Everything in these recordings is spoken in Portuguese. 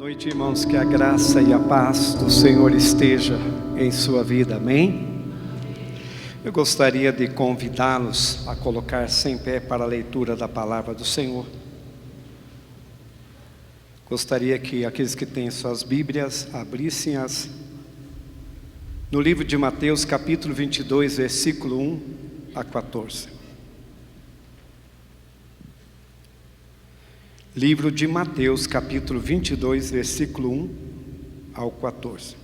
Noite, irmãos, que a graça e a paz do Senhor esteja em sua vida, amém? Eu gostaria de convidá-los a colocar-se em pé para a leitura da palavra do Senhor. Gostaria que aqueles que têm suas Bíblias abrissem-as no livro de Mateus, capítulo 22, versículo 1 a 14. Livro de Mateus, capítulo 22, versículo 1 ao 14.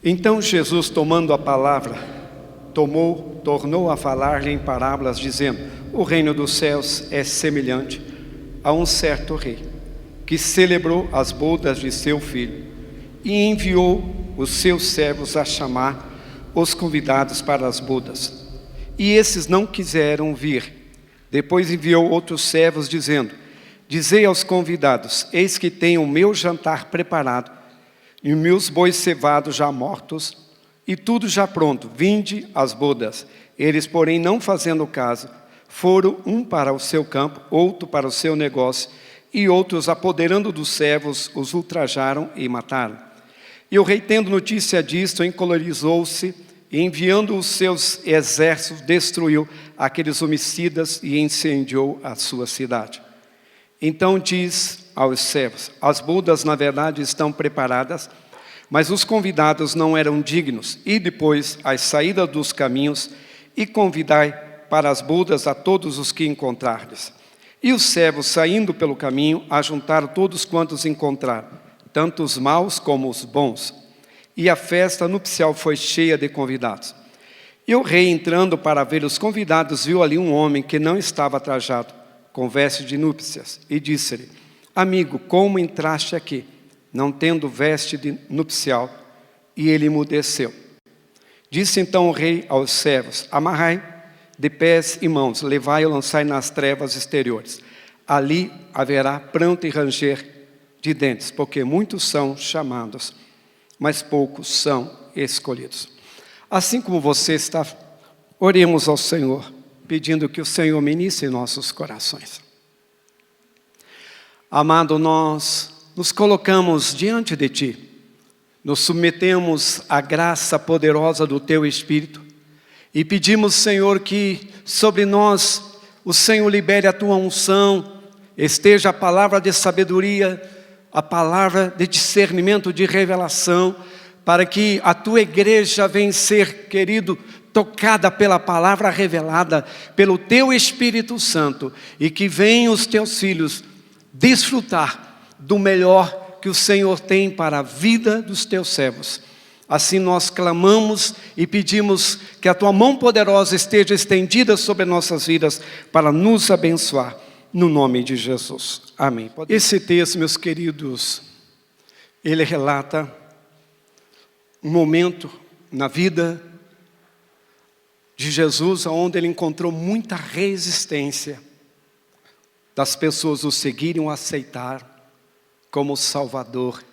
Então Jesus, tomando a palavra, tornou a falar-lhe em parábolas, dizendo: o reino dos céus é semelhante a um certo rei, que celebrou as bodas de seu filho, e enviou os seus servos a chamar os convidados para as bodas. E esses não quiseram vir. Depois enviou outros servos, dizendo: dizei aos convidados: eis que tenho o meu jantar preparado, e os meus bois cevados já mortos, e tudo já pronto, vinde às bodas. Eles, porém, não fazendo caso, foram um para o seu campo, outro para o seu negócio, e outros, apoderando dos servos, os ultrajaram e mataram. E o rei, tendo notícia disto, encolerizou-se, e enviando os seus exércitos, destruiu aqueles homicidas e incendiou a sua cidade. Então diz aos servos: as bodas na verdade estão preparadas, mas os convidados não eram dignos. E depois, às saídas dos caminhos, e convidai para as bodas a todos os que encontrardes. E os servos, saindo pelo caminho, ajuntaram todos quantos encontraram, tanto os maus como os bons. E a festa nupcial foi cheia de convidados. E o rei, entrando para ver os convidados, viu ali um homem que não estava trajado, com vestes de núpcias, e disse-lhe: amigo, como entraste aqui, não tendo veste de nupcial? E ele emudeceu. Disse então o rei aos servos: amarrai de pés e mãos, levai e lançai nas trevas exteriores. Ali haverá pranto e ranger de dentes, porque muitos são chamados, mas poucos são escolhidos. Assim como você está, oremos ao Senhor, pedindo que o Senhor ministre em nossos corações. Amado, nós nos colocamos diante de Ti, nos submetemos à graça poderosa do Teu Espírito e pedimos, Senhor, que sobre nós o Senhor libere a Tua unção, esteja a palavra de sabedoria, a palavra de discernimento, de revelação, para que a Tua igreja venha ser, querido, tocada pela palavra revelada, pelo Teu Espírito Santo, e que venham os Teus filhos desfrutar do melhor que o Senhor tem para a vida dos Teus servos. Assim nós clamamos e pedimos que a Tua mão poderosa esteja estendida sobre nossas vidas para nos abençoar. No nome de Jesus. Amém. Esse texto, meus queridos, ele relata um momento na vida de Jesus onde ele encontrou muita resistência das pessoas o seguirem, o aceitar como Salvador.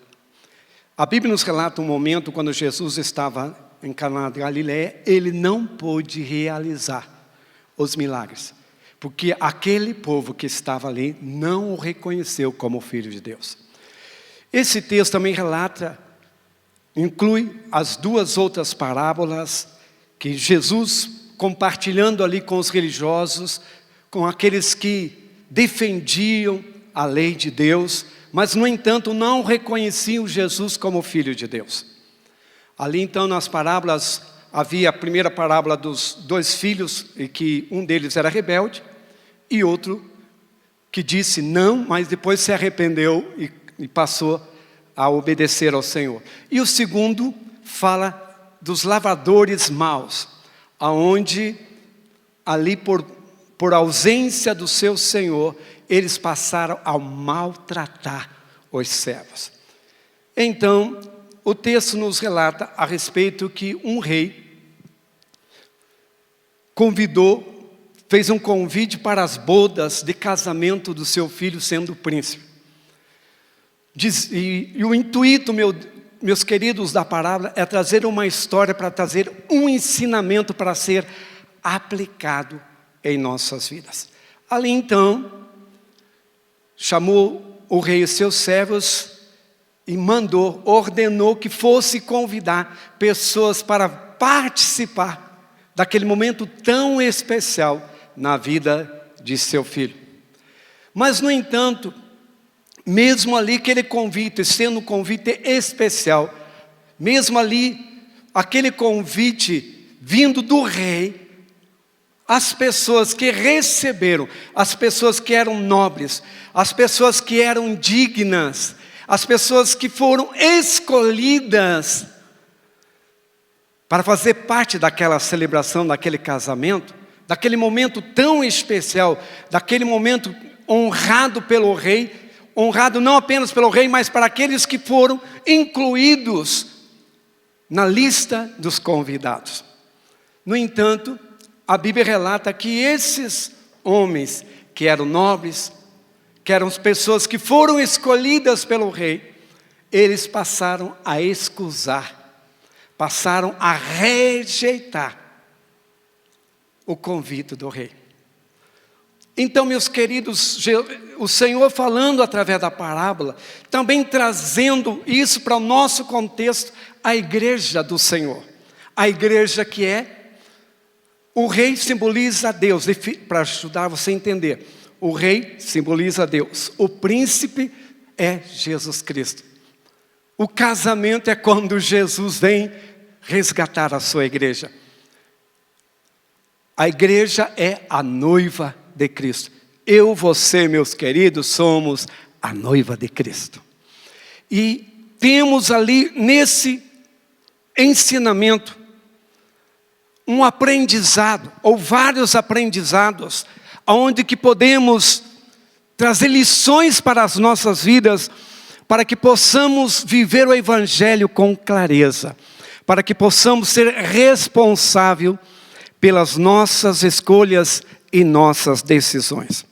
A Bíblia nos relata um momento quando Jesus estava em Caná de Galileia, ele não pôde realizar os milagres, porque aquele povo que estava ali não o reconheceu como Filho de Deus. Esse texto também relata, inclui as duas outras parábolas que Jesus, compartilhando ali com os religiosos, com aqueles que defendiam a lei de Deus, mas no entanto não reconheciam Jesus como Filho de Deus. Ali então nas parábolas havia a primeira parábola dos dois filhos, e que um deles era rebelde, e outro que disse não, mas depois se arrependeu e passou a obedecer ao Senhor. E o segundo fala dos lavradores maus, aonde ali por ausência do seu Senhor, eles passaram a maltratar os servos. Então, o texto nos relata a respeito que um rei fez um convite para as bodas de casamento do seu filho sendo príncipe. E o intuito, meus queridos, da parábola é trazer uma história, para trazer um ensinamento para ser aplicado em nossas vidas. Ali então, chamou o rei e seus servos e ordenou que fosse convidar pessoas para participar daquele momento tão especial na vida de seu filho. Mas, no entanto, mesmo ali aquele convite, sendo um convite especial, mesmo ali aquele convite vindo do rei, as pessoas que receberam, as pessoas que eram nobres, as pessoas que eram dignas, as pessoas que foram escolhidas para fazer parte daquela celebração, daquele casamento, daquele momento tão especial, daquele momento honrado pelo rei, honrado não apenas pelo rei, mas para aqueles que foram incluídos na lista dos convidados. No entanto, a Bíblia relata que esses homens, que eram nobres, que eram as pessoas que foram escolhidas pelo rei, eles passaram a escusar, passaram a rejeitar o convite do rei. Então, meus queridos, o Senhor falando através da parábola, também trazendo isso para o nosso contexto, a igreja do Senhor. A igreja que é, o rei simboliza Deus, para ajudar você a entender. O rei simboliza Deus, o príncipe é Jesus Cristo. O casamento é quando Jesus vem resgatar a sua igreja. A igreja é a noiva de Cristo. Eu, você, meus queridos, somos a noiva de Cristo. E temos ali nesse ensinamento um aprendizado, ou vários aprendizados, onde que podemos trazer lições para as nossas vidas, para que possamos viver o Evangelho com clareza, para que possamos ser responsáveis pelas nossas escolhas e nossas decisões.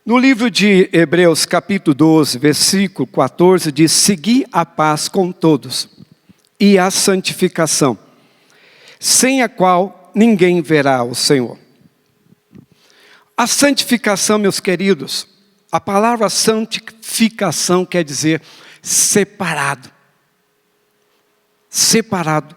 No livro de Hebreus, capítulo 12, versículo 14, diz: segui a paz com todos e a santificação, sem a qual ninguém verá o Senhor. A santificação, meus queridos, a palavra santificação quer dizer separado. Separado,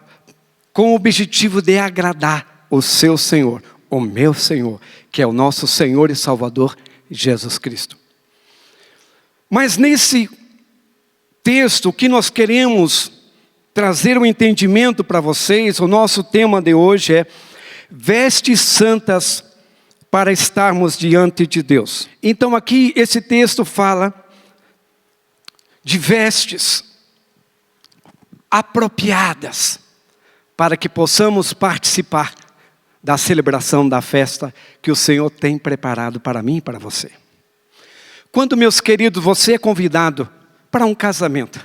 com o objetivo de agradar o seu Senhor, o meu Senhor, que é o nosso Senhor e Salvador, Jesus Cristo. Mas nesse texto, o que nós queremos trazer um entendimento para vocês, o nosso tema de hoje é vestes santas para estarmos diante de Deus. Então aqui esse texto fala de vestes apropriadas para que possamos participar da celebração da festa que o Senhor tem preparado para mim e para você. Quando, meus queridos, você é convidado para um casamento,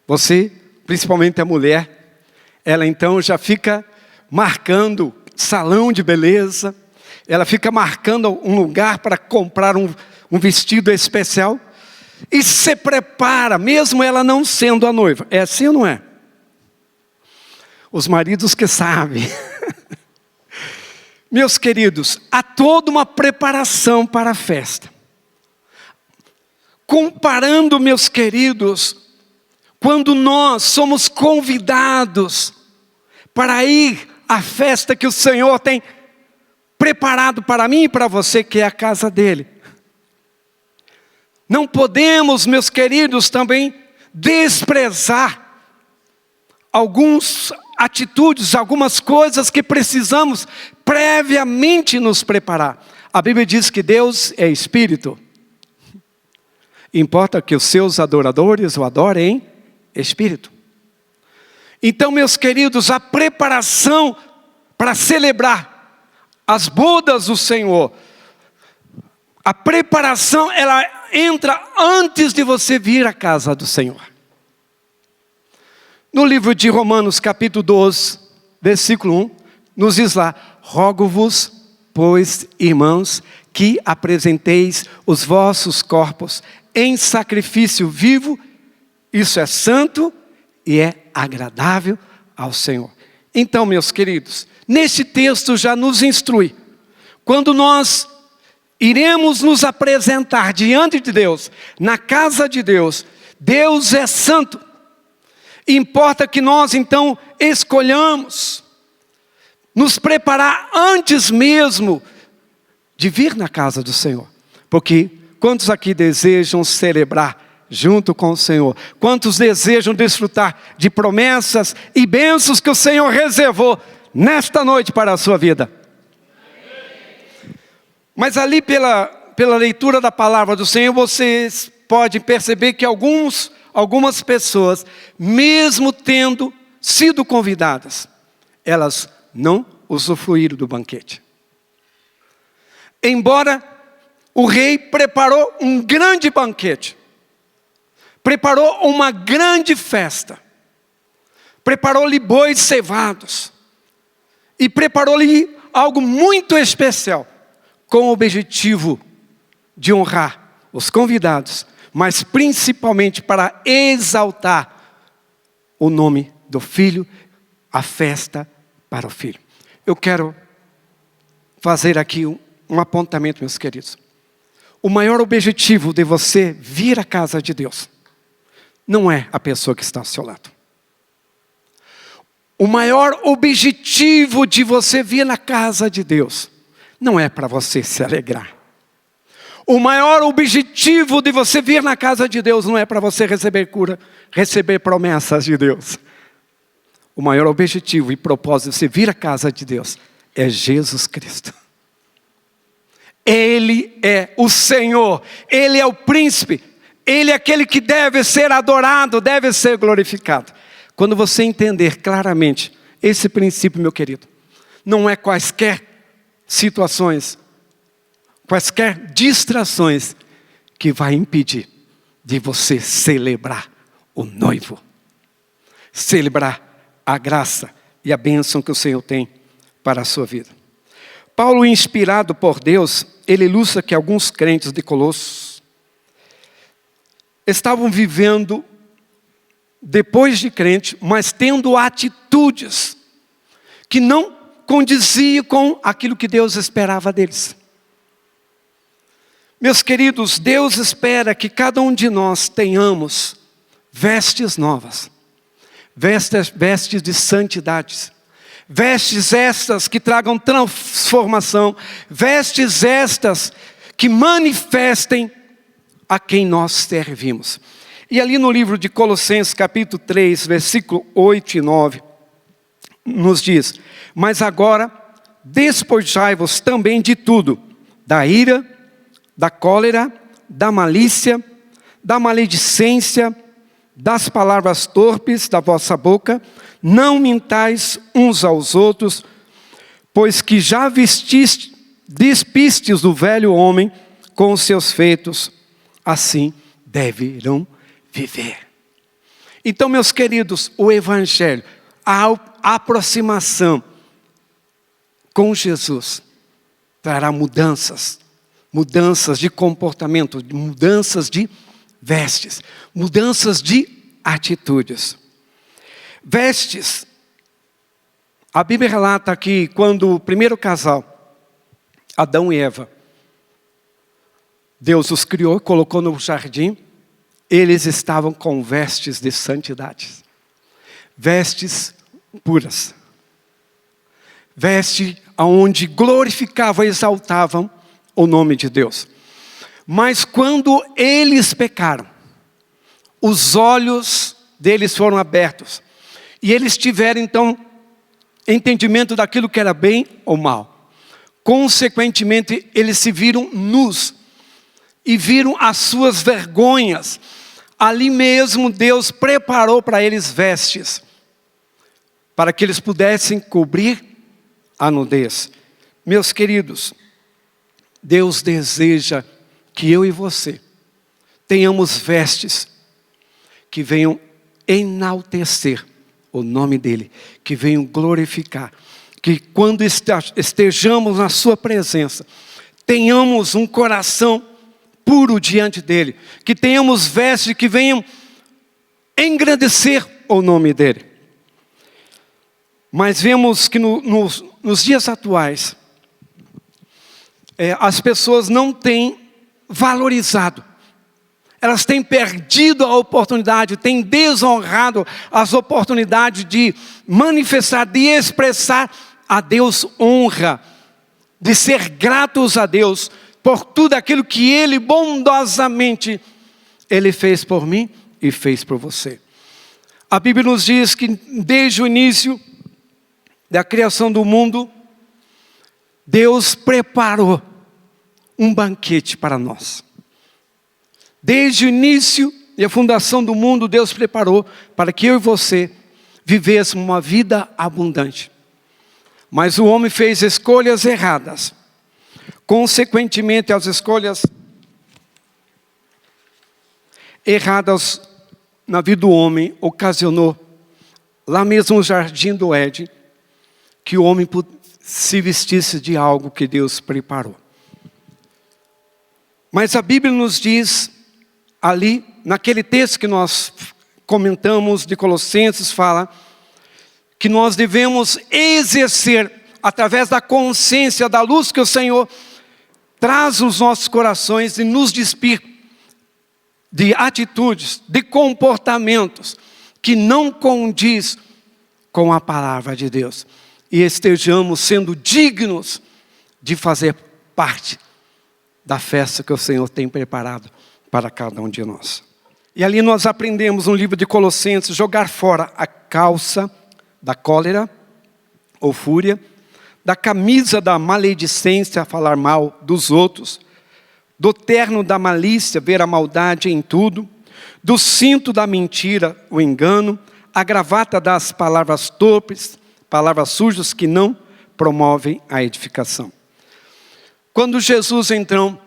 você, principalmente a mulher, ela então já fica marcando salão de beleza, ela fica marcando um lugar para comprar um vestido especial, e se prepara, mesmo ela não sendo a noiva. É assim ou não é? Os maridos que sabem. Meus queridos, há toda uma preparação para a festa. Comparando, meus queridos, quando nós somos convidados para ir à festa que o Senhor tem preparado para mim e para você, que é a casa dele. Não podemos, meus queridos, também desprezar algumas atitudes, algumas coisas que precisamos previamente nos preparar. A Bíblia diz que Deus é Espírito. Importa que os seus adoradores o adorem em Espírito. Então, meus queridos, a preparação para celebrar as bodas do Senhor, a preparação, ela entra antes de você vir à casa do Senhor. No livro de Romanos, capítulo 12, versículo 1, nos diz lá: rogo-vos, pois, irmãos, que apresenteis os vossos corpos em sacrifício vivo, isso é santo e é agradável ao Senhor. Então, meus queridos, neste texto já nos instrui. Quando nós iremos nos apresentar diante de Deus, na casa de Deus, Deus é santo. Importa que nós então escolhamos nos preparar antes mesmo de vir na casa do Senhor. Porque quantos aqui desejam celebrar junto com o Senhor? Quantos desejam desfrutar de promessas e bênçãos que o Senhor reservou nesta noite para a sua vida? Mas ali pela leitura da palavra do Senhor, vocês podem perceber que algumas pessoas, mesmo tendo sido convidadas, elas não usufruíram do banquete. Embora o rei preparou um grande banquete, preparou uma grande festa, preparou-lhe bois cevados, e preparou-lhe algo muito especial, com o objetivo de honrar os convidados, mas principalmente para exaltar o nome do filho, a festa para o filho. Eu quero fazer aqui um apontamento, meus queridos. O maior objetivo de você vir à casa de Deus não é a pessoa que está ao seu lado. O maior objetivo de você vir na casa de Deus não é para você se alegrar. O maior objetivo de você vir na casa de Deus não é para você receber cura, receber promessas de Deus. O maior objetivo e propósito de você vir à casa de Deus é Jesus Cristo. Ele é o Senhor, Ele é o príncipe, Ele é aquele que deve ser adorado, deve ser glorificado. Quando você entender claramente esse princípio, meu querido, não é quaisquer situações, quaisquer distrações que vai impedir de você celebrar o noivo, celebrar a graça e a bênção que o Senhor tem para a sua vida. Paulo, inspirado por Deus, ele ilustra que alguns crentes de Colossos estavam vivendo depois de crente, mas tendo atitudes que não condiziam com aquilo que Deus esperava deles. Meus queridos, Deus espera que cada um de nós tenhamos vestes novas, vestes de santidades, vestes estas que tragam transformação, vestes estas que manifestem a quem nós servimos. E ali no livro de Colossenses, capítulo 3, versículo 8 e 9, nos diz: mas agora despojai-vos também de tudo, da ira, da cólera, da malícia, da maledicência, das palavras torpes da vossa boca. Não mintais uns aos outros, pois que já despistes do velho homem com os seus feitos, assim deverão viver. Então, meus queridos, o Evangelho, a aproximação com Jesus, trará mudanças de comportamento, mudanças de vestes, mudanças de atitudes. Vestes, a Bíblia relata que quando o primeiro casal, Adão e Eva, Deus os criou, colocou no jardim, eles estavam com vestes de santidade, vestes puras, vestes onde glorificavam e exaltavam o nome de Deus. Mas quando eles pecaram, os olhos deles foram abertos, e eles tiveram então entendimento daquilo que era bem ou mal. Consequentemente, eles se viram nus e viram as suas vergonhas. Ali mesmo Deus preparou para eles vestes, para que eles pudessem cobrir a nudez. Meus queridos, Deus deseja que eu e você tenhamos vestes que venham enaltecer o nome dEle, que venham glorificar, que quando estejamos na sua presença, tenhamos um coração puro diante dEle, que tenhamos vestes que venham engrandecer o nome dEle. Mas vemos que nos dias atuais, as pessoas não têm valorizado. Elas têm perdido a oportunidade, têm desonrado as oportunidades de manifestar, de expressar a Deus honra, de ser gratos a Deus por tudo aquilo que Ele bondosamente Ele fez por mim e fez por você. A Bíblia nos diz que desde o início da criação do mundo, Deus preparou um banquete para nós. Desde o início e a fundação do mundo, Deus preparou para que eu e você vivêssemos uma vida abundante. Mas o homem fez escolhas erradas. Consequentemente, as escolhas erradas na vida do homem ocasionou, lá mesmo no jardim do Éden, que o homem se vestisse de algo que Deus preparou. Mas a Bíblia nos diz, ali, naquele texto que nós comentamos de Colossenses, fala que nós devemos exercer, através da consciência, da luz que o Senhor traz nos nossos corações e nos despir de atitudes, de comportamentos que não condiz com a palavra de Deus. E estejamos sendo dignos de fazer parte da festa que o Senhor tem preparado para cada um de nós. E ali nós aprendemos no livro de Colossenses, jogar fora a calça da cólera ou fúria, da camisa da maledicência, falar mal dos outros, do terno da malícia, ver a maldade em tudo, do cinto da mentira, o engano, a gravata das palavras torpes, palavras sujas que não promovem a edificação. Quando Jesus então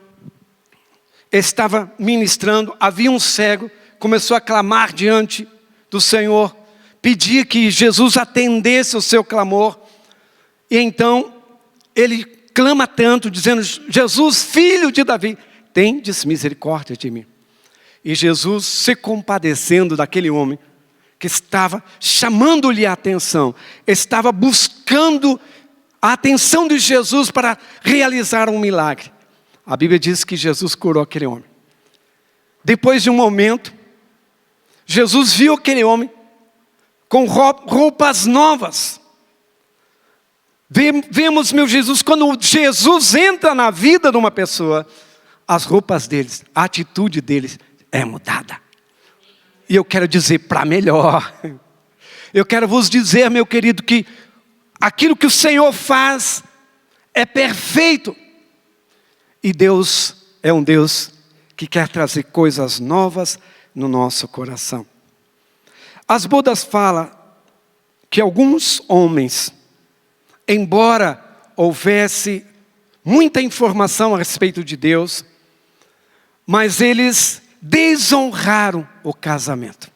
estava ministrando, havia um cego, começou a clamar diante do Senhor, pedia que Jesus atendesse o seu clamor, e então ele clama tanto, dizendo: Jesus, filho de Davi, tendes misericórdia de mim. E Jesus, se compadecendo daquele homem, que estava chamando-lhe a atenção, estava buscando a atenção de Jesus para realizar um milagre. A Bíblia diz que Jesus curou aquele homem. Depois de um momento, Jesus viu aquele homem com roupas novas. Vemos, meu Jesus, quando Jesus entra na vida de uma pessoa, as roupas deles, a atitude deles é mudada. E eu quero dizer para melhor. Eu quero vos dizer, meu querido, que aquilo que o Senhor faz é perfeito. E Deus é um Deus que quer trazer coisas novas no nosso coração. As bodas falam que alguns homens, embora houvesse muita informação a respeito de Deus, mas eles desonraram o casamento.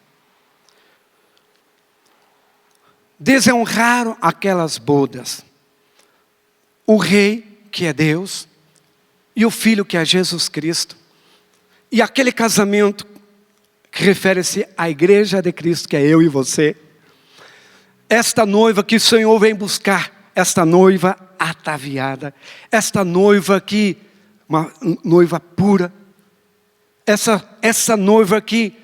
Desonraram aquelas bodas. O rei, que é Deus, e o filho, que é Jesus Cristo. E aquele casamento que refere-se à igreja de Cristo, que é eu e você. Esta noiva que o Senhor vem buscar, esta noiva ataviada, esta noiva que, uma noiva pura, essa noiva que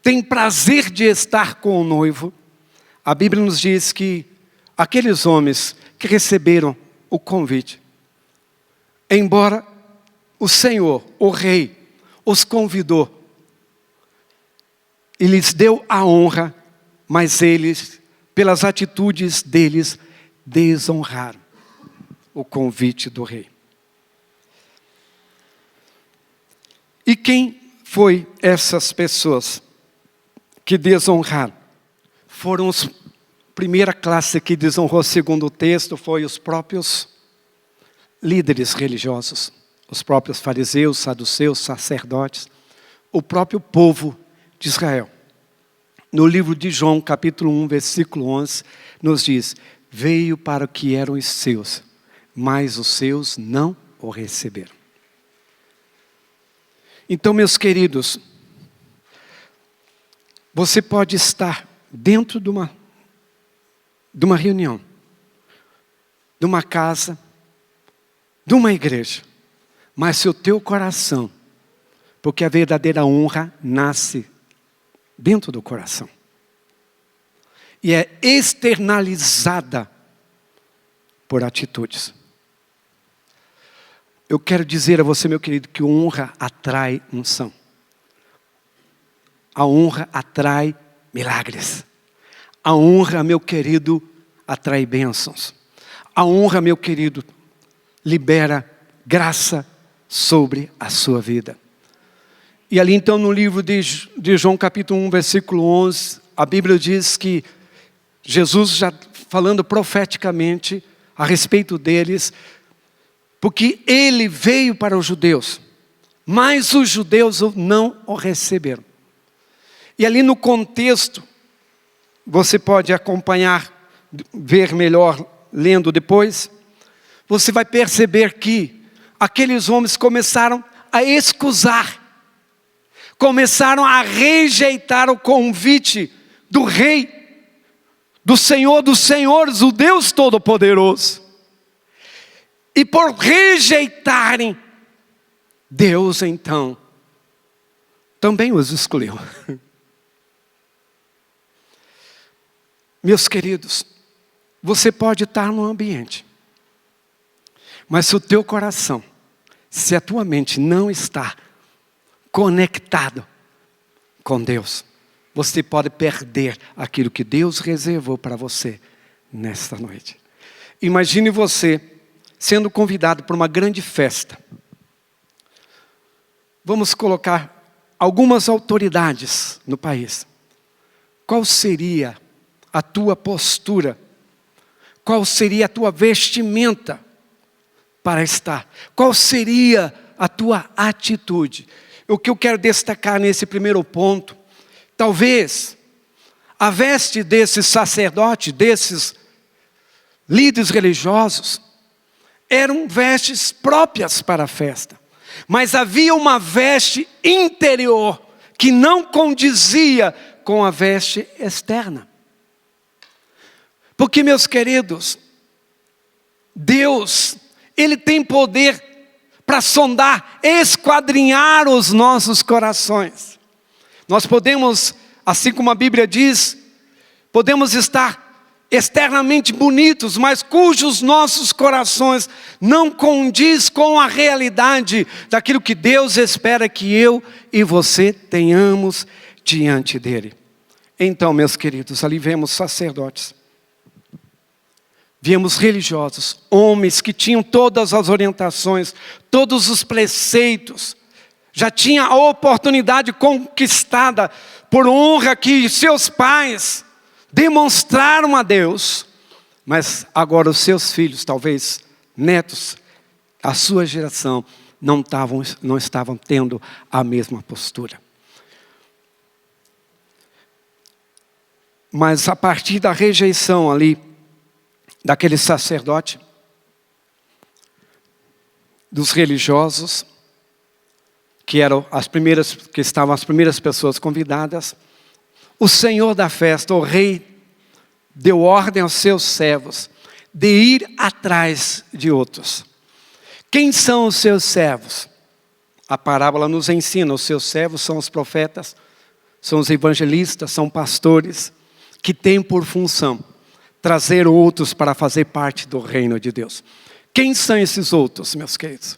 tem prazer de estar com o noivo. A Bíblia nos diz que aqueles homens que receberam o convite, embora o Senhor, o rei, os convidou e lhes deu a honra, mas eles, pelas atitudes deles, desonraram o convite do rei. E quem foi essas pessoas que desonraram? Foram os primeira classe que desonrou, segundo o texto, foi os próprios líderes religiosos, os próprios fariseus, saduceus, sacerdotes, o próprio povo de Israel. No livro de João, capítulo 1, versículo 11, nos diz: veio para o que eram os seus, mas os seus não o receberam. Então, meus queridos, você pode estar dentro de uma de uma reunião, de uma casa, de uma igreja. Mas se o teu coração, porque a verdadeira honra nasce dentro do coração. E é externalizada por atitudes. Eu quero dizer a você, meu querido, que honra atrai unção. A honra atrai milagres. A honra, meu querido, atrai bênçãos. A honra, meu querido, libera graça sobre a sua vida. E ali então no livro de João capítulo 1, versículo 11, a Bíblia diz que Jesus já falando profeticamente a respeito deles, porque ele veio para os judeus, mas os judeus não o receberam. E ali no contexto, você pode acompanhar, ver melhor, lendo depois, você vai perceber que aqueles homens começaram a escusar, começaram a rejeitar o convite do rei, do Senhor dos senhores, o Deus Todo-Poderoso. E por rejeitarem, Deus então também os escolheu. Meus queridos, você pode estar no ambiente, mas se o teu coração, se a tua mente não está conectado com Deus, você pode perder aquilo que Deus reservou para você nesta noite. Imagine você sendo convidado para uma grande festa. Vamos colocar algumas autoridades no país. Qual seria a tua postura? Qual seria a tua vestimenta para estar? Qual seria a tua atitude? O que eu quero destacar nesse primeiro ponto, talvez a veste desses sacerdotes, desses líderes religiosos, eram vestes próprias para a festa. Mas havia uma veste interior que não condizia com a veste externa. Porque, meus queridos, Deus, Ele tem poder para sondar, esquadrinhar os nossos corações. Nós podemos, assim como a Bíblia diz, podemos estar externamente bonitos, mas cujos nossos corações não condiz com a realidade daquilo que Deus espera que eu e você tenhamos diante dEle. Então, meus queridos, ali vemos sacerdotes, vemos religiosos, homens que tinham todas as orientações, todos os preceitos, já tinha a oportunidade conquistada por honra que seus pais demonstraram a Deus, mas agora os seus filhos, talvez netos, a sua geração, não estavam tendo a mesma postura. Mas a partir da rejeição ali, daquele sacerdote, dos religiosos, que estavam as primeiras pessoas convidadas, o Senhor da festa, o rei, deu ordem aos seus servos de ir atrás de outros. Quem são os seus servos? A parábola nos ensina, os seus servos são os profetas, são os evangelistas, são pastores, que têm por função trazer outros para fazer parte do reino de Deus. Quem são esses outros, meus queridos?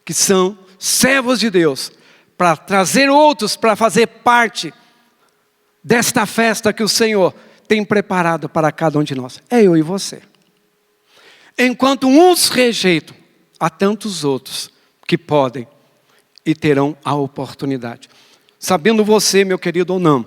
Que são servos de Deus, para trazer outros para fazer parte desta festa que o Senhor tem preparado para cada um de nós. É eu e você. Enquanto uns rejeitam, há tantos outros que podem e terão a oportunidade. Sabendo você, meu querido, ou não,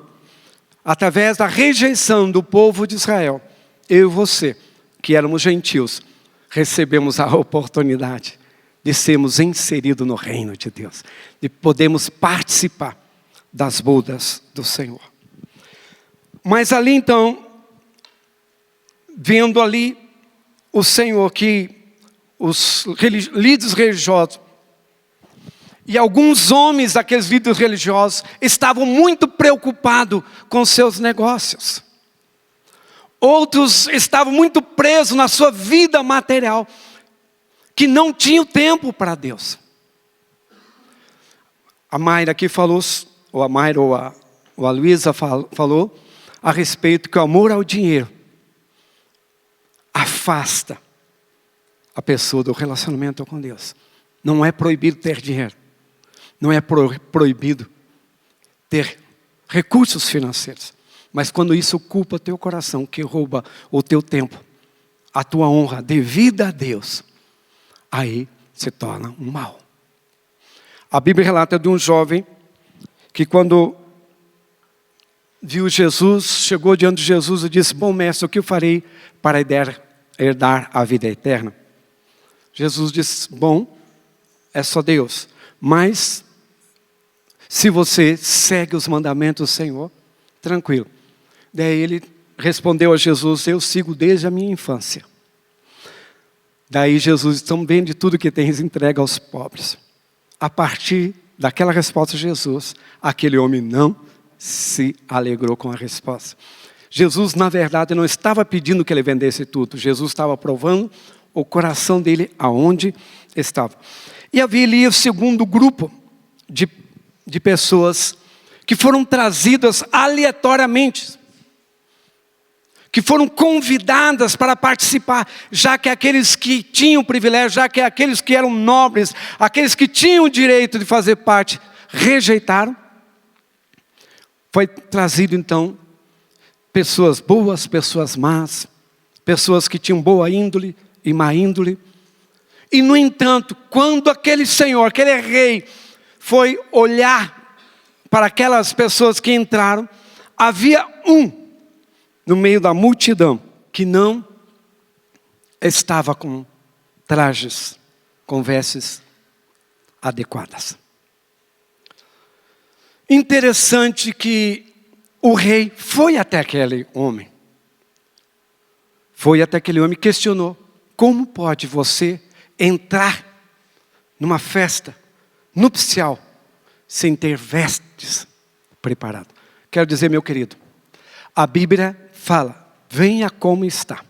através da rejeição do povo de Israel, eu e você, que éramos gentios, recebemos a oportunidade de sermos inseridos no reino de Deus, de podermos participar das bodas do Senhor. Mas ali então, vendo ali o Senhor que os líderes religiosos e alguns homens daqueles líderes religiosos estavam muito preocupados com seus negócios. Outros estavam muito presos na sua vida material, que não tinham tempo para Deus. A Mayra aqui falou, ou a Mayra ou a Luísa falou a respeito que o amor ao dinheiro afasta a pessoa do relacionamento com Deus. Não é proibido ter dinheiro. Não é proibido ter recursos financeiros. Mas quando isso ocupa o teu coração, que rouba o teu tempo, a tua honra devida a Deus, aí se torna um mal. A Bíblia relata de um jovem que quando viu Jesus, chegou diante de Jesus e disse: bom mestre, o que eu farei para herdar a vida eterna? Jesus disse: bom, é só Deus. Mas, se você segue os mandamentos do Senhor, tranquilo. Daí ele respondeu a Jesus: eu sigo desde a minha infância. Daí Jesus disse: então vende tudo que tens e entrega aos pobres. A partir daquela resposta de Jesus, aquele homem não se alegrou com a resposta. Jesus, na verdade, não estava pedindo que ele vendesse tudo. Jesus estava provando o coração dele aonde estava. E havia ali o segundo grupo de pessoas que foram trazidas aleatoriamente, que foram convidadas para participar, já que aqueles que tinham privilégio, já que aqueles que eram nobres, aqueles que tinham o direito de fazer parte, rejeitaram. Foi trazido então pessoas boas, pessoas más, pessoas que tinham boa índole e má índole. E no entanto, quando aquele senhor, aquele rei, foi olhar para aquelas pessoas que entraram, havia um no meio da multidão que não estava com trajes, com vestes adequadas. Interessante que o rei foi até aquele homem. Foi até aquele homem e questionou: como pode você entrar numa festa nupcial sem ter vestes preparadas? Quero dizer, meu querido, a Bíblia fala: venha como está.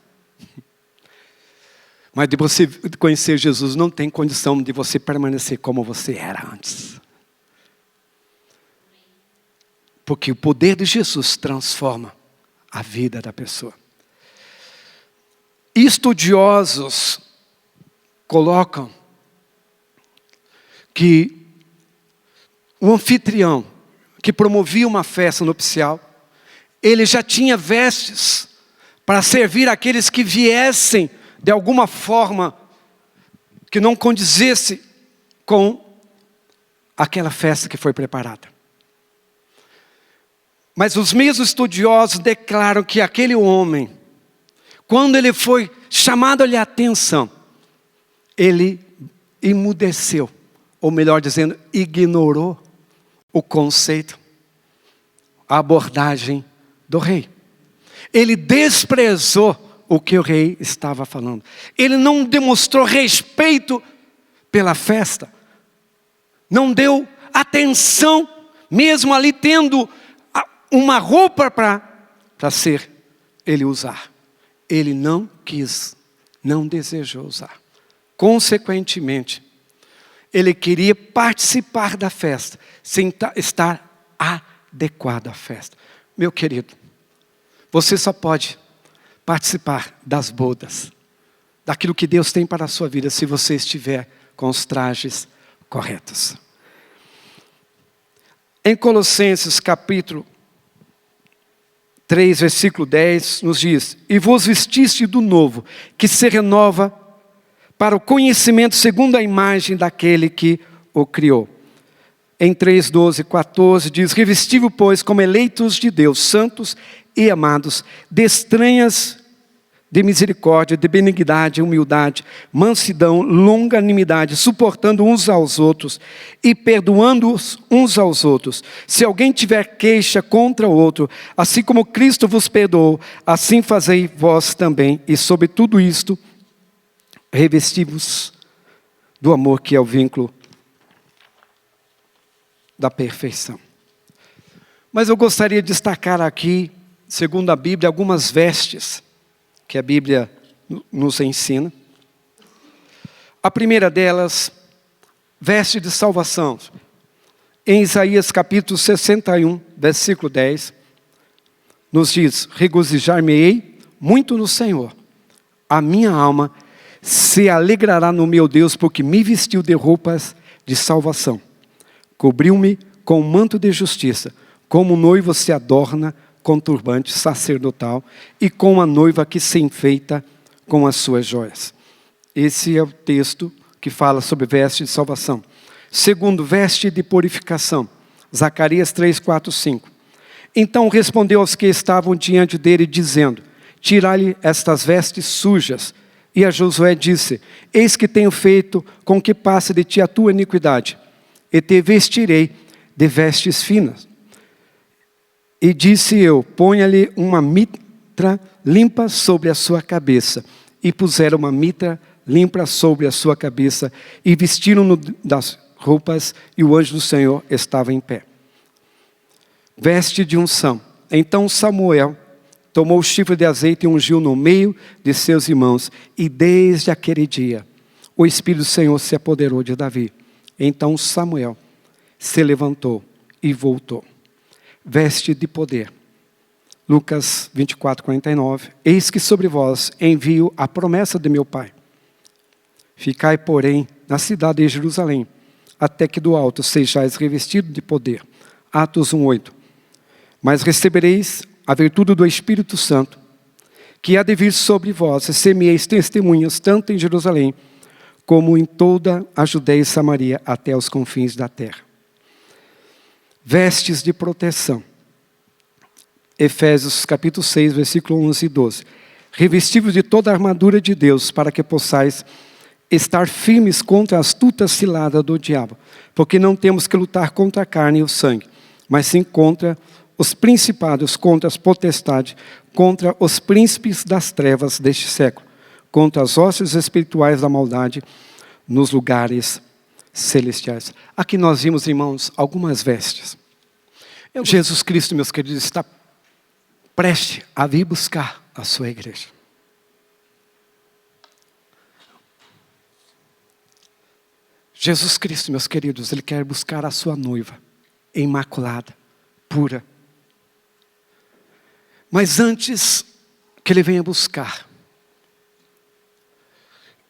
Mas de você conhecer Jesus não tem condição de você permanecer como você era antes. Porque o poder de Jesus transforma a vida da pessoa. Estudiosos colocam que o anfitrião que promovia uma festa nupcial, ele já tinha vestes para servir aqueles que viessem de alguma forma que não condizesse com aquela festa que foi preparada. Mas os mesmos estudiosos declaram que aquele homem, quando ele foi chamado-lhe a atenção, ele emudeceu, ou melhor dizendo, ignorou o conceito, a abordagem do rei. Ele desprezou o que o rei estava falando. Ele não demonstrou respeito pela festa. Não deu atenção, mesmo ali tendo uma roupa para ser ele usar. Ele não quis, não desejou usar. Consequentemente, ele queria participar da festa, sem estar adequado à festa. Meu querido, você só pode participar das bodas, daquilo que Deus tem para a sua vida, se você estiver com os trajes corretos. Em Colossenses capítulo 3, versículo 10, nos diz: e vos vestiste do novo, que se renova para o conhecimento segundo a imagem daquele que o criou. Em 3, 12, 14 diz: revesti-vos, pois, como eleitos de Deus, santos e amados, de estranhas de misericórdia, de benignidade, humildade, mansidão, longanimidade, suportando uns aos outros e perdoando-os uns aos outros. Se alguém tiver queixa contra o outro, assim como Cristo vos perdoou, assim fazei vós também. E sobre tudo isto, revesti-vos do amor, que é o vínculo da perfeição. Mas eu gostaria de destacar aqui segundo a Bíblia, algumas vestes que a Bíblia nos ensina. A primeira delas, veste de salvação. Em Isaías capítulo 61, versículo 10, nos diz: regozijar-me-ei muito no Senhor. A minha alma se alegrará no meu Deus, porque me vestiu de roupas de salvação. Cobriu-me com um manto de justiça, como o noivo se adorna com turbante sacerdotal e com a noiva que se enfeita com as suas joias. Esse é o texto que fala sobre veste de salvação. Segundo, veste de purificação. Zacarias 3, 4, 5. Então respondeu aos que estavam diante dele, dizendo: tirai-lhe estas vestes sujas. E a Josué disse: eis que tenho feito com que passe de ti a tua iniquidade, e te vestirei de vestes finas. E disse eu: ponha-lhe uma mitra limpa sobre a sua cabeça. E puseram uma mitra limpa sobre a sua cabeça, e vestiram-no das roupas, e o anjo do Senhor estava em pé. Veste de unção. Então Samuel tomou o chifre de azeite e ungiu no meio de seus irmãos, e desde aquele dia o Espírito do Senhor se apoderou de Davi. Então Samuel se levantou e voltou. Veste de poder. Lucas 24, 49. Eis que sobre vós envio a promessa de meu Pai. Ficai, porém, na cidade de Jerusalém, até que do alto sejais revestido de poder. Atos 1, 8. Mas recebereis a virtude do Espírito Santo, que há de vir sobre vós, e semeeis testemunhas, tanto em Jerusalém, como em toda a Judeia e Samaria, até os confins da terra. Vestes de proteção. Efésios capítulo 6, versículo 11 e 12. Revestivos de toda a armadura de Deus, para que possais estar firmes contra a astuta cilada do diabo. Porque não temos que lutar contra a carne e o sangue, mas sim contra os principados, contra as potestades, contra os príncipes das trevas deste século, contra as hostes espirituais da maldade nos lugares celestiais. Aqui nós vimos, irmãos, algumas vestes. Jesus Cristo, meus queridos, está prestes a vir buscar a sua igreja. Jesus Cristo, meus queridos, Ele quer buscar a sua noiva, imaculada, pura. Mas antes que Ele venha buscar,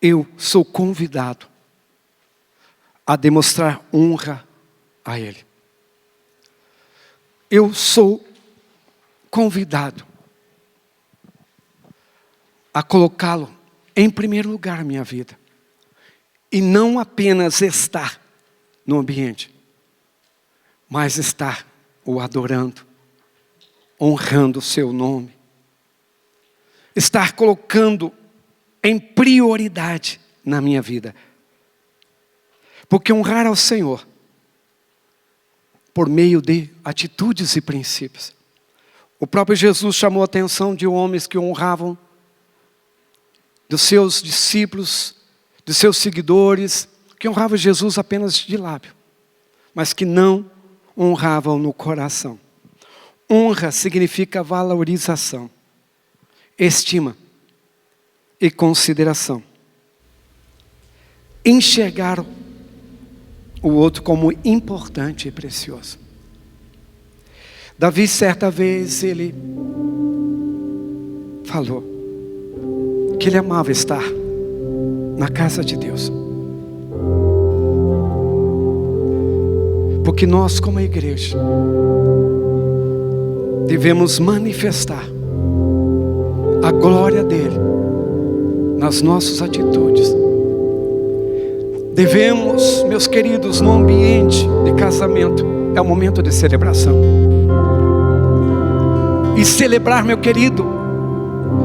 eu sou convidado a demonstrar honra a Ele. Eu sou convidado a colocá-lo em primeiro lugar na minha vida. E não apenas estar no ambiente, mas estar o adorando, honrando o seu nome. Estar colocando em prioridade na minha vida. Porque honrar ao Senhor, por meio de atitudes e princípios. O próprio Jesus chamou a atenção de homens que honravam, dos seus discípulos, dos seus seguidores, que honravam Jesus apenas de lábio, mas que não honravam no coração. Honra significa valorização, estima e consideração. Enxergar o outro como importante e precioso. Davi, certa vez, ele falou que ele amava estar na casa de Deus. Porque nós, como igreja, devemos manifestar a glória dele nas nossas atitudes. Devemos, meus queridos, no ambiente de casamento, é o momento de celebração. E celebrar, meu querido,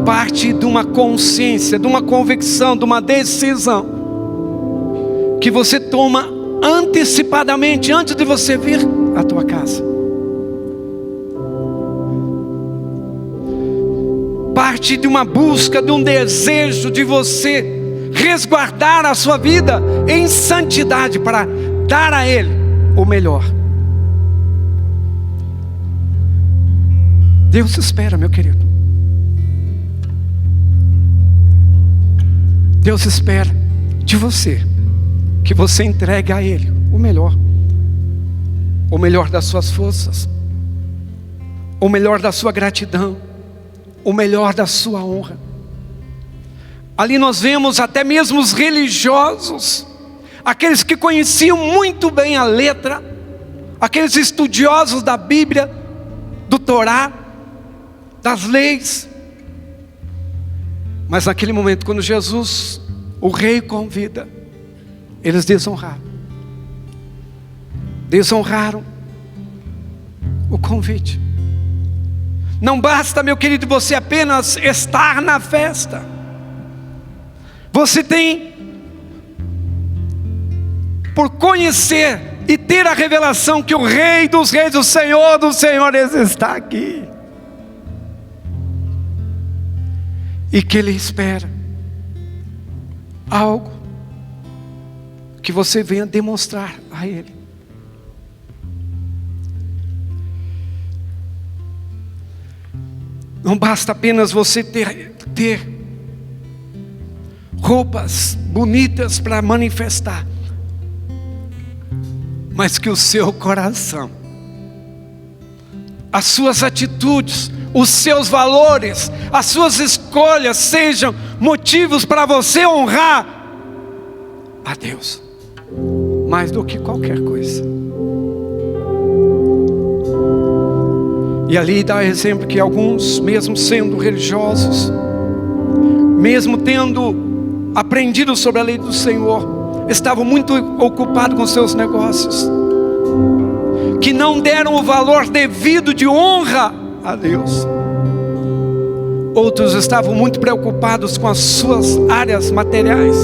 parte de uma consciência, de uma convicção, de uma decisão que você toma antecipadamente, antes de você vir à tua casa. Parte de uma busca, de um desejo de você resguardar a sua vida em santidade para dar a Ele o melhor. Deus espera, meu querido. Deus espera de você que você entregue a Ele o melhor das suas forças, o melhor da sua gratidão, o melhor da sua honra. Ali nós vemos até mesmo os religiosos, aqueles que conheciam muito bem a letra, aqueles estudiosos da Bíblia, do Torá, das leis. Mas naquele momento, quando Jesus, o rei, convida, eles desonraram o convite. Não basta, meu querido, você apenas estar na festa. Você tem por conhecer e ter a revelação que o Rei dos Reis, o Senhor dos Senhores está aqui. E que Ele espera algo que você venha demonstrar a Ele. Não basta apenas você ter roupas bonitas para manifestar, mas que o seu coração, as suas atitudes, os seus valores, as suas escolhas sejam motivos para você honrar a Deus mais do que qualquer coisa. E ali dá exemplo que alguns, mesmo sendo religiosos, mesmo tendo aprendido sobre a lei do Senhor, estavam muito ocupados com seus negócios, que não deram o valor devido de honra a Deus. Outros estavam muito preocupados com as suas áreas materiais,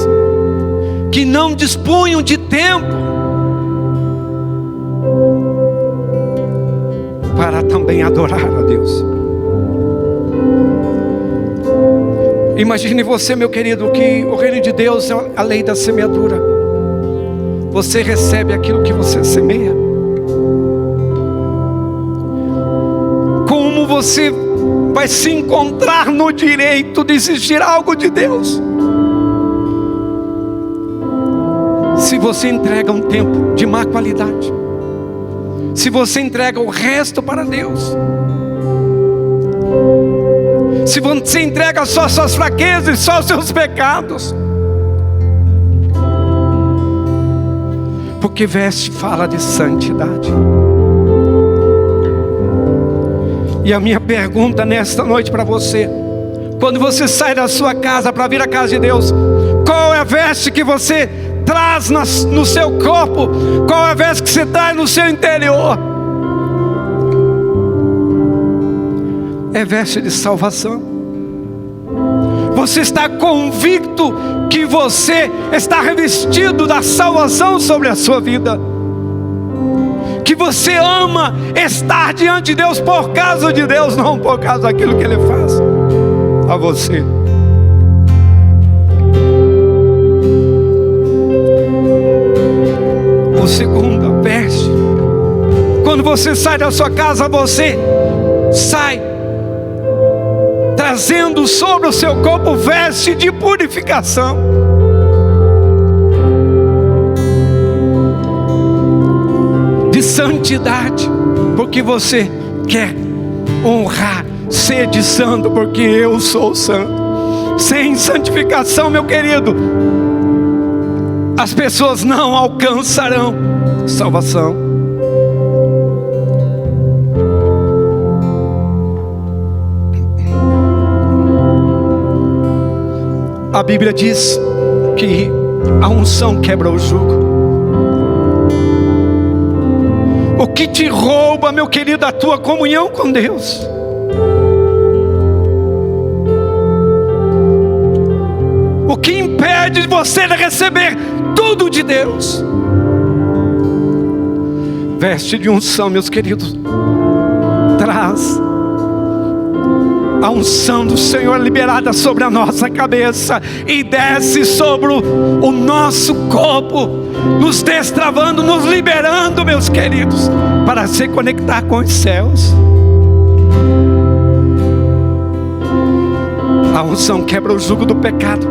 que não dispunham de tempo para também adorar a Deus. Imagine você, meu querido, que o reino de Deus é a lei da semeadura. Você recebe aquilo que você semeia. Como você vai se encontrar no direito de exigir algo de Deus, se você entrega um tempo de má qualidade, se você entrega o resto para Deus, se você entrega só suas fraquezas e só seus pecados? Porque veste fala de santidade. E a minha pergunta nesta noite para você: quando você sai da sua casa para vir à casa de Deus, qual é a veste que você traz no seu corpo? Qual é a veste que você traz no seu interior? É veste de salvação. Você está convicto que você está revestido da salvação sobre a sua vida, que você ama estar diante de Deus por causa de Deus, não por causa daquilo que Ele faz a você. O segundo, veste. Quando você sai da sua casa, você sai trazendo sobre o seu corpo veste de purificação. De santidade, porque você quer honrar, sede santo, porque eu sou santo. Sem santificação, meu querido, as pessoas não alcançarão salvação. A Bíblia diz que a unção quebra o jugo. O que te rouba, meu querido, a tua comunhão com Deus? O que impede você de receber tudo de Deus? Veste de unção, meus queridos. Traz a unção do Senhor liberada sobre a nossa cabeça e desce sobre o nosso corpo, nos destravando, nos liberando, meus queridos, para se conectar com os céus. A unção quebra o jugo do pecado.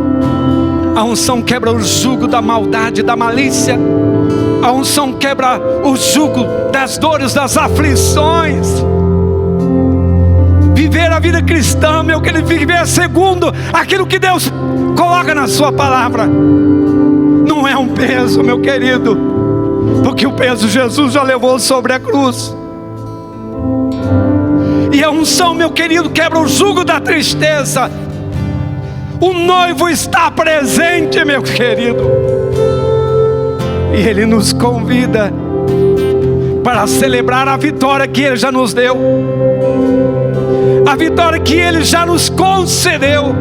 A unção quebra o jugo da maldade, da malícia. A unção quebra o jugo das dores, das aflições. Viver a vida cristã, meu querido, viver segundo aquilo que Deus coloca na sua palavra, não é um peso, meu querido, porque o peso Jesus já levou sobre a cruz. E a unção, meu querido, quebra o jugo da tristeza. O noivo está presente, meu querido, e Ele nos convida para celebrar a vitória que Ele já nos deu, a vitória que Ele já nos concedeu.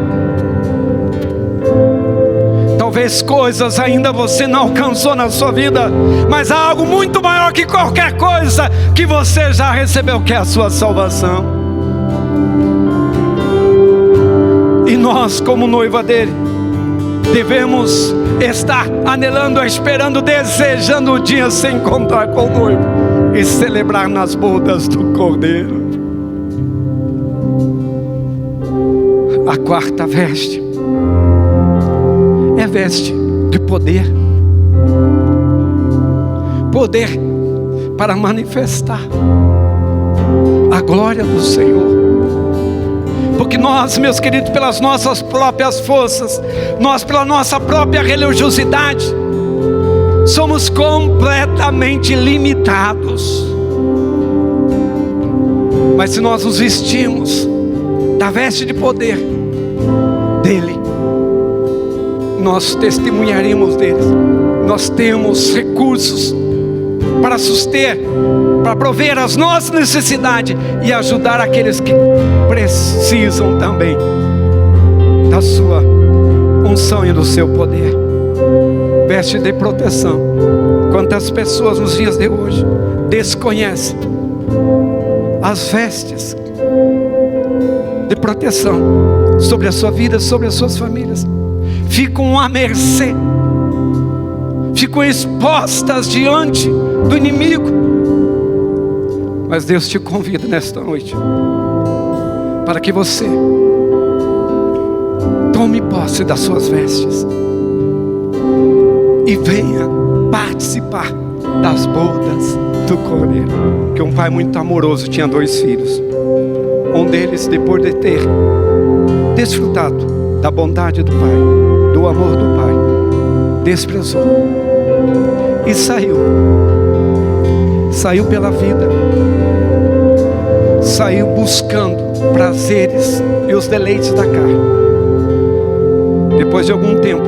Talvez coisas ainda você não alcançou na sua vida, mas há algo muito maior que qualquer coisa que você já recebeu, que é a sua salvação. E nós, como noiva dele, devemos estar anelando, esperando, desejando o dia se encontrar com o noivo e celebrar nas bodas do Cordeiro. A quarta veste é veste de poder. Poder para manifestar a glória do Senhor. Porque nós, meus queridos, pelas nossas próprias forças, nós pela nossa própria religiosidade, somos completamente limitados. Mas se nós nos vestirmos da veste de poder dele, nós testemunharemos dele. Nós temos recursos para suster, para prover as nossas necessidades e ajudar aqueles que precisam também da sua unção e do seu poder. Veste de proteção. Quantas pessoas nos dias de hoje desconhecem as vestes de proteção sobre a sua vida, sobre as suas famílias, ficam à mercê, ficam expostas diante do inimigo. Mas Deus te convida nesta noite para que você tome posse das suas vestes e venha participar das bodas do Cordeiro. Que um pai muito amoroso tinha 2 filhos. Um deles, depois de ter desfrutado da bondade do pai, do amor do pai, desprezou e saiu pela vida, saiu buscando prazeres e os deleites da carne. Depois de algum tempo,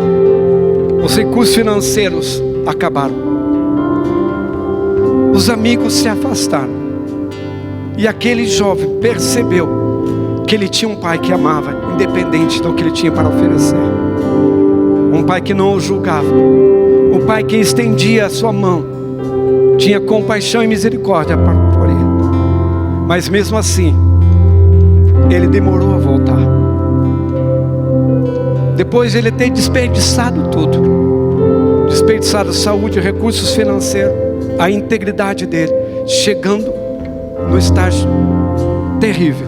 os recursos financeiros acabaram, os amigos se afastaram, e aquele jovem percebeu que ele tinha um pai que amava, independente do que ele tinha para oferecer. Um pai que não o julgava, um pai que estendia a sua mão, tinha compaixão e misericórdia por ele. Mas mesmo assim, ele demorou a voltar. Depois de ele ter desperdiçado tudo, desperdiçado saúde, recursos financeiros, a integridade dele, chegando no estágio terrível,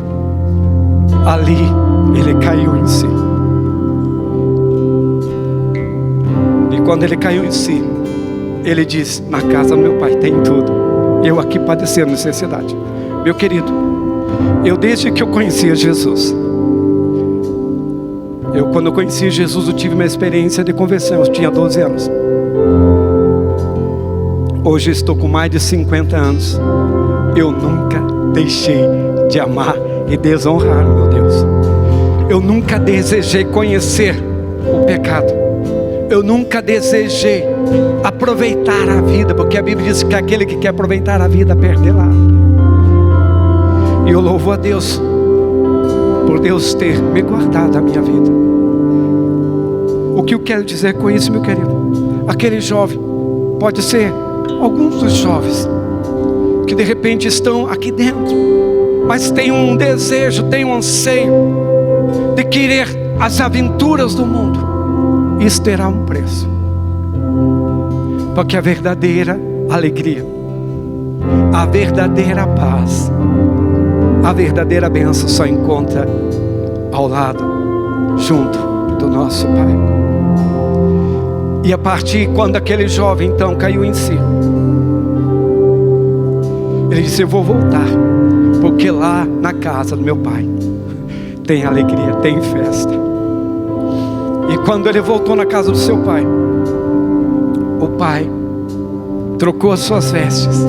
ali ele caiu em si. E quando ele caiu em si, ele disse: na casa do meu pai tem tudo, eu aqui padecendo necessidade. Meu querido, eu desde que eu conhecia Jesus, quando eu conheci Jesus, eu tive uma experiência de conversão. Eu tinha 12 anos. Hoje estou com mais de 50 anos. Eu nunca deixei de amar e desonrar, meu Deus. Eu nunca desejei conhecer o pecado. Eu nunca desejei aproveitar a vida, porque a Bíblia diz que aquele que quer aproveitar a vida perde-la. E eu louvo a Deus por Deus ter me guardado a minha vida. O que eu quero dizer com isso, meu querido? Aquele jovem, pode ser alguns dos jovens que de repente estão aqui dentro, mas tem um desejo, tem um anseio de querer as aventuras do mundo. Isso terá um preço, porque a verdadeira alegria, a verdadeira paz, a verdadeira bênção só encontra ao lado junto do nosso Pai. E a partir quando aquele jovem então caiu em si, ele disse: eu vou voltar, porque lá na casa do meu pai tem alegria, tem festa. E quando ele voltou na casa do seu pai, o pai trocou as suas vestes,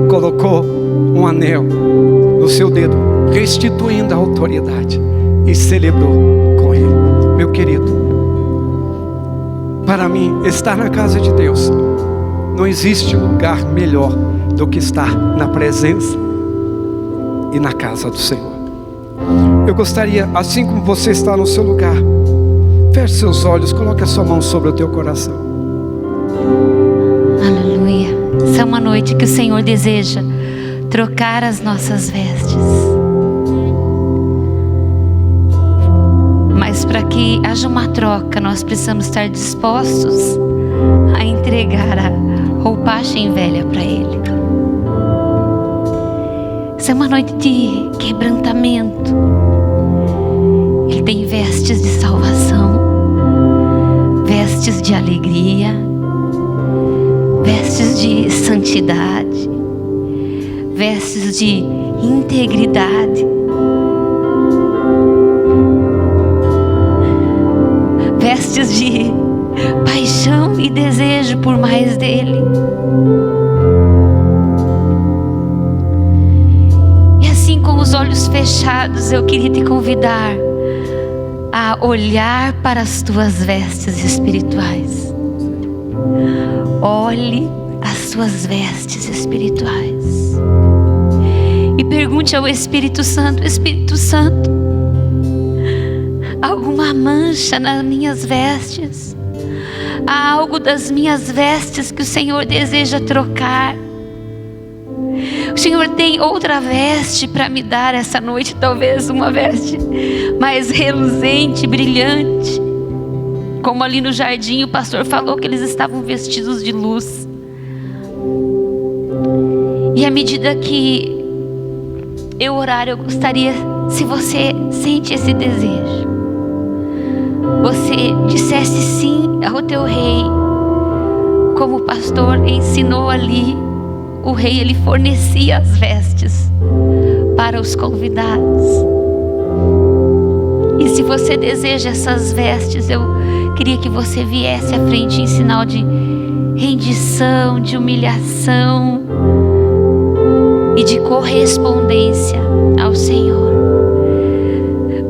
colocou um anel no seu dedo, restituindo a autoridade, e celebrou com ele. Meu querido, para mim, estar na casa de Deus, não existe lugar melhor do que estar na presença e na casa do Senhor. Eu gostaria, assim como você está no seu lugar, feche seus olhos, coloque a sua mão sobre o teu coração. Aleluia. Essa é uma noite que o Senhor deseja trocar as nossas vestes. Mas para que haja uma troca, nós precisamos estar dispostos a entregar a roupagem velha para Ele. Essa é uma noite de quebrantamento. Ele tem vestes de salvação, vestes de alegria, vestes de santidade, vestes de integridade, vestes de paixão e desejo por mais dele. E assim, com os olhos fechados, eu queria te convidar a olhar para as tuas vestes espirituais. Olhe as tuas vestes espirituais e pergunte ao Espírito Santo: Espírito Santo, alguma mancha nas minhas vestes? Há algo das minhas vestes que o Senhor deseja trocar? O Senhor tem outra veste para me dar essa noite, talvez uma veste mais reluzente, brilhante, como ali no jardim o pastor falou que eles estavam vestidos de luz. E à medida que eu orar, eu gostaria, se você sente esse desejo, você dissesse sim ao teu rei, como o pastor ensinou ali. O rei, ele fornecia as vestes para os convidados. E se você deseja essas vestes, eu queria que você viesse à frente em sinal de rendição, de humilhação e de correspondência ao Senhor.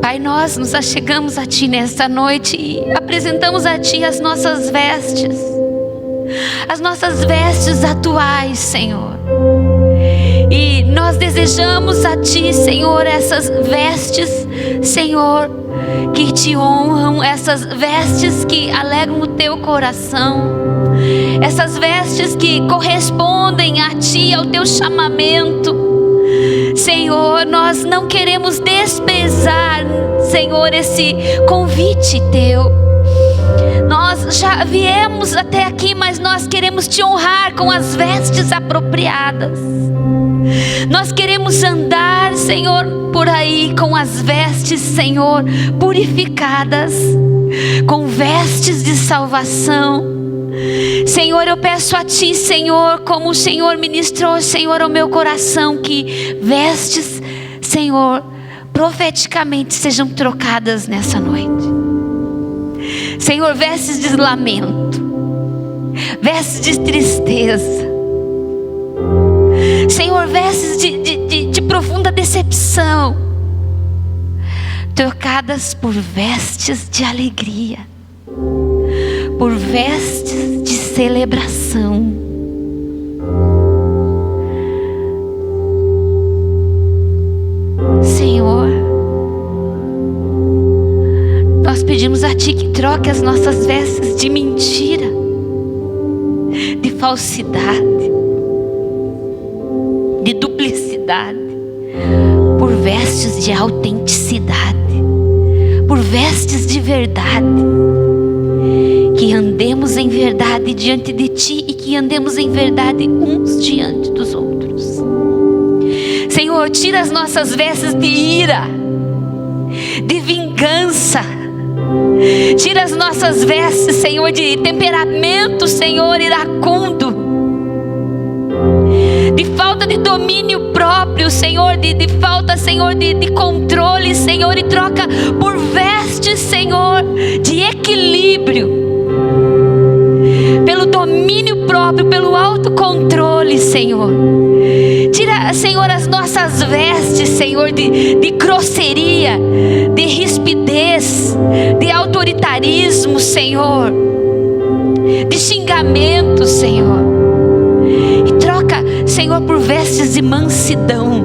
Pai, nós nos achegamos a Ti nesta noite e apresentamos a Ti as nossas vestes atuais, Senhor. E nós desejamos a Ti, Senhor, essas vestes, Senhor, que Te honram, essas vestes que alegram o Teu coração, essas vestes que correspondem a Ti, ao Teu chamamento. Senhor, nós não queremos desprezar, Senhor, esse convite Teu. Nós já viemos até aqui, mas nós queremos Te honrar com as vestes apropriadas. Nós queremos andar, Senhor, por aí com as vestes, Senhor, purificadas, com vestes de salvação. Senhor, eu peço a Ti, Senhor, como o Senhor ministrou, Senhor, ao meu coração, que vestes, Senhor, profeticamente sejam trocadas nessa noite. Senhor, vestes de lamento, vestes de tristeza, Senhor, vestes de profunda decepção, trocadas por vestes de alegria, por vestes de celebração. Senhor, nós pedimos a Ti que troque as nossas vestes de mentira, de falsidade, de duplicidade, por vestes de autenticidade, por vestes de verdade. Que andemos em verdade diante de Ti e que andemos em verdade uns diante dos outros. Senhor, tira as nossas vestes de ira, de vingança, Tira as nossas vestes, Senhor, de temperamento, Senhor, iracundo, de falta de domínio próprio, Senhor, de falta, Senhor, de controle, Senhor, e troca por vestes, Senhor, de equilíbrio, pelo domínio próprio, pelo autocontrole, Senhor. Tira, Senhor, as nossas vestes, Senhor, de grosseria, de rispidez, de autoritarismo, Senhor, de xingamento, Senhor, e troca, Senhor, por vestes de mansidão,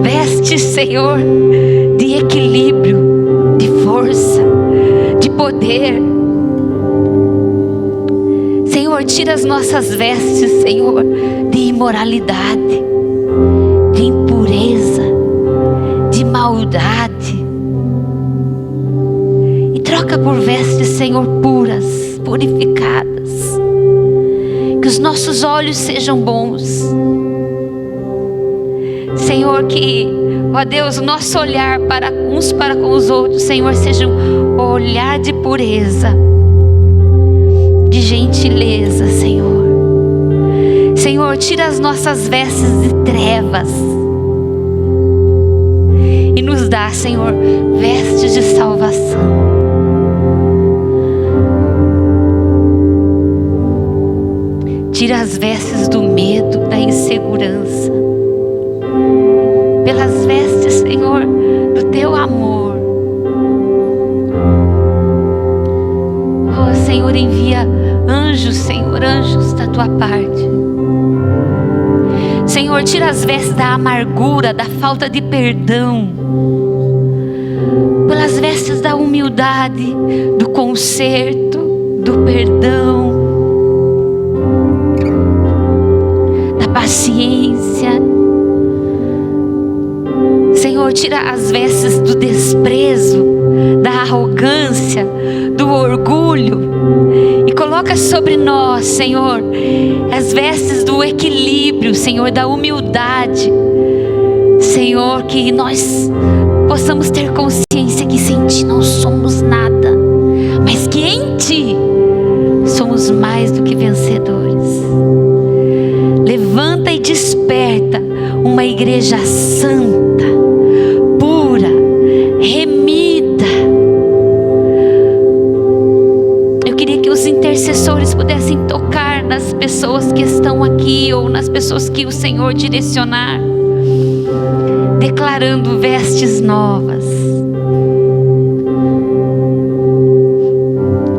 vestes, Senhor, de equilíbrio, de força, de poder. Senhor, tira as nossas vestes, Senhor, de imoralidade, de impureza, de maldade, e troca por vestes, Senhor, puras, purificadas. Que os nossos olhos sejam bons, Senhor, que, ó Deus, o nosso olhar para uns para com os outros, Senhor, seja um olhar de pureza, de gentileza, Senhor. Senhor, tira as nossas vestes de trevas e nos dá, Senhor, vestes de salvação. Tira as vestes do medo, da insegurança, pelas vestes, Senhor, do Teu amor. Oh, Senhor, envia anjos, Senhor, anjos da Tua parte. Senhor, tira as vestes da amargura, da falta de perdão, pelas vestes da humildade, do conserto, do perdão, da paciência. Senhor, tira as vestes do desprezo, da arrogância, do orgulho, e coloca sobre nós, Senhor, as vestes do equilíbrio, Senhor, da humildade. Senhor, que nós possamos ter consciência que sem Ti não somos nada, mas que em Ti somos mais do que vencedores. Levanta e desperta uma igreja santa, pura, remida. Eu queria que os intercessores pudessem tocar nas pessoas que estão aqui, ou nas pessoas que o Senhor direcionar, declarando vestes novas.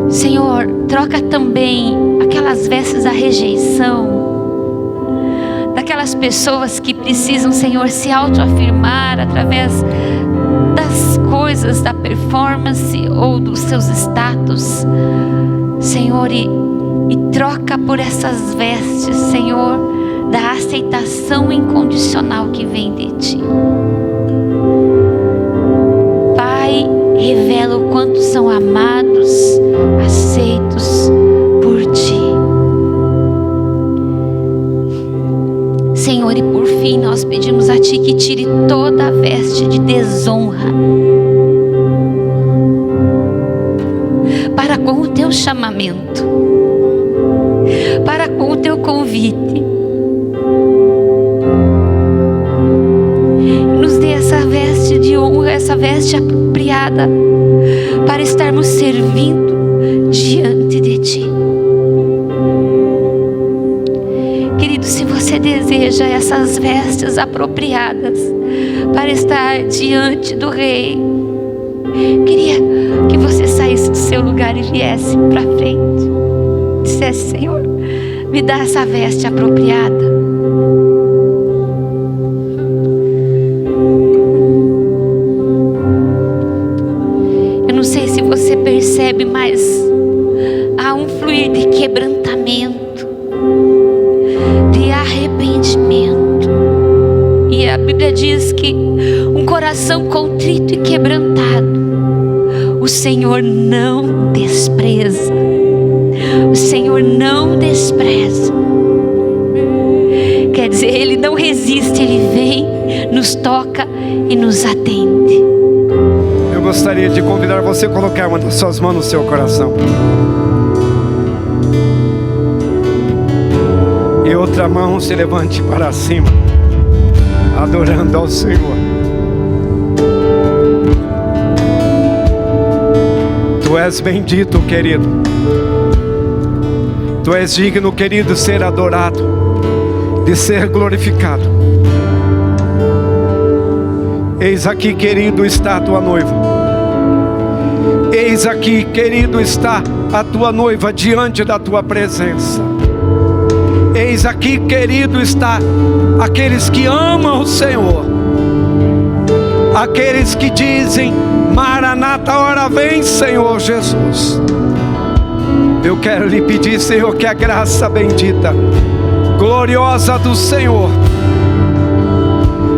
Senhor, troca também aquelas vestes da rejeição, daquelas pessoas que precisam, Senhor, se autoafirmar através das coisas, da performance ou dos seus status, Senhor, e troca por essas vestes, Senhor, da aceitação incondicional que vem de Ti. Pai, revela o quanto são amados, aceitos por Ti. Senhor, e por fim nós pedimos a Ti que tire toda a veste de desonra para com o Teu chamamento, para com o Teu convite. Nos dê essa veste de honra, essa veste apropriada para estarmos servindo diante de Ti. Querido, se você deseja essas vestes apropriadas para estar diante do Rei, queria que você saísse do seu lugar e viesse para frente, dissesse: Senhor, me dá essa veste apropriada. Eu não sei se você percebe, mas há um fluir de quebrantamento, de arrependimento. E a Bíblia diz que um coração contrito e quebrantado, o Senhor não despreza. O Senhor não despreza. Quer dizer, Ele não resiste, Ele vem, nos toca e nos atende. eu gostaria de convidar você a colocar uma das suas mãos no seu coração. E outra mão se levante para cima, adorando ao Senhor. Tu és bendito, querido. Tu és digno, querido, de ser adorado, de ser glorificado. Eis aqui, querido, está a tua noiva. Eis aqui, querido, está a tua noiva diante da tua presença. Eis aqui, querido, está aqueles que amam o Senhor, aqueles que dizem: Maranata, ora vem, Senhor Jesus. Eu quero lhe pedir, Senhor, que a graça bendita, gloriosa do Senhor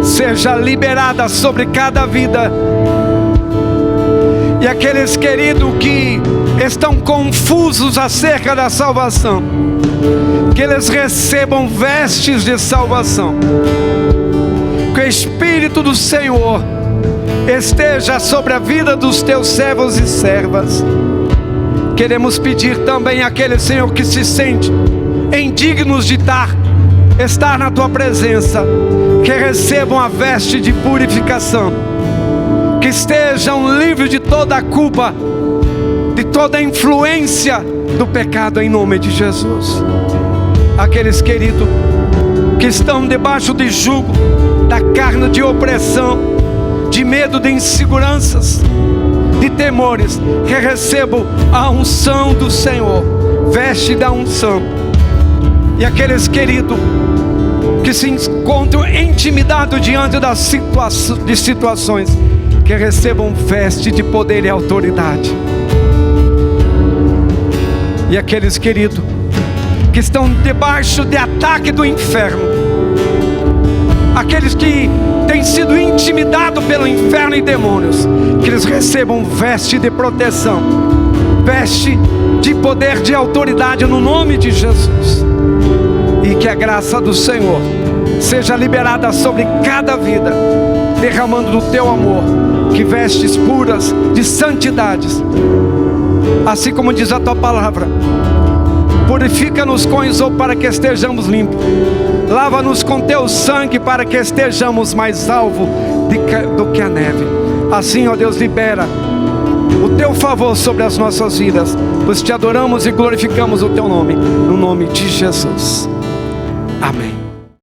seja liberada sobre cada vida. E aqueles, queridos, que estão confusos acerca da salvação, que eles recebam vestes de salvação. Que o Espírito do Senhor esteja sobre a vida dos teus servos e servas. Queremos pedir também àqueles, Senhor, que se sentem indignos de estar na tua presença, que recebam a veste de purificação, que estejam livres de toda a culpa, de toda a influência do pecado, em nome de Jesus. Aqueles, queridos, que estão debaixo de jugo da carne, de opressão, de medo, de inseguranças, de temores, que recebam a unção do Senhor, veste da unção. E aqueles, queridos, que se encontram intimidados diante das situações, que recebam veste de poder e autoridade. E aqueles, queridos, que estão debaixo de ataque do inferno, aqueles que têm sido intimidados pelo inferno e demônios, que eles recebam veste de proteção, veste de poder, de autoridade, no nome de Jesus. E que a graça do Senhor seja liberada sobre cada vida, derramando do teu amor, que vestes puras de santidades, assim como diz a tua palavra: purifica-nos com isopo para que estejamos limpos, lava-nos com teu sangue para que estejamos mais alvos do que a neve. Assim, ó Deus, libera o teu favor sobre as nossas vidas, pois te adoramos e glorificamos o teu nome, no nome de Jesus. Amém.